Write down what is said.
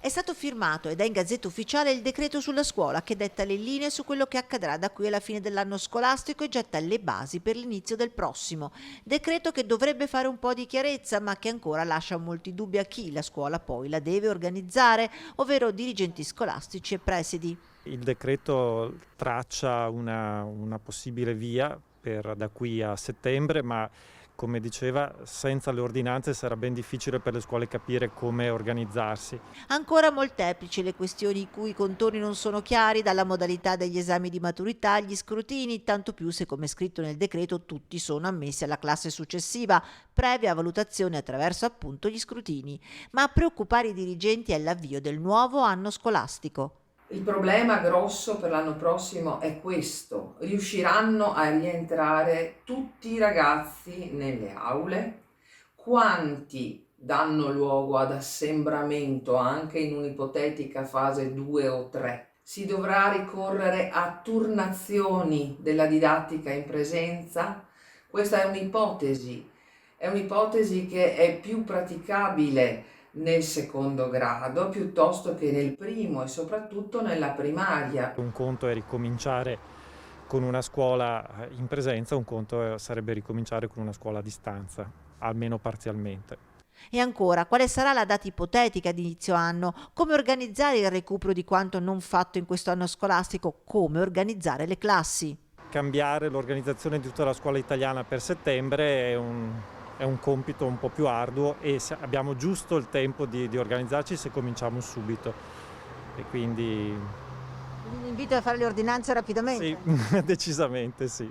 È stato firmato ed è in Gazzetta Ufficiale il decreto sulla scuola che detta le linee su quello che accadrà da qui alla fine dell'anno scolastico e getta le basi per l'inizio del prossimo. Decreto che dovrebbe fare un po' di chiarezza, ma che ancora lascia molti dubbi a chi la scuola poi la deve organizzare, ovvero dirigenti scolastici e presidi. Il decreto traccia una possibile via da qui a settembre, ma come diceva, senza le ordinanze sarà ben difficile per le scuole capire come organizzarsi. Ancora molteplici le questioni i cui contorni non sono chiari, dalla modalità degli esami di maturità agli scrutini, tanto più se, come scritto nel decreto, tutti sono ammessi alla classe successiva, previa valutazione attraverso appunto gli scrutini. Ma a preoccupare i dirigenti è l'avvio del nuovo anno scolastico. Il problema grosso per l'anno prossimo è questo: riusciranno a rientrare tutti i ragazzi nelle aule? Quanti danno luogo ad assembramento anche in un'ipotetica fase 2 o 3? Si dovrà ricorrere a turnazioni della didattica in presenza? Questa è un'ipotesi che è più praticabile nel secondo grado piuttosto che nel primo e soprattutto nella primaria. Un conto è ricominciare con una scuola in presenza, un conto sarebbe ricominciare con una scuola a distanza, almeno parzialmente. E ancora, quale sarà la data ipotetica di inizio anno? Come organizzare il recupero di quanto non fatto in questo anno scolastico? Come organizzare le classi? Cambiare l'organizzazione di tutta la scuola italiana per settembre è un compito un po' più arduo e abbiamo giusto il tempo di organizzarci se cominciamo subito. E quindi Quindi invito a fare le ordinanze rapidamente. sì, decisamente sì.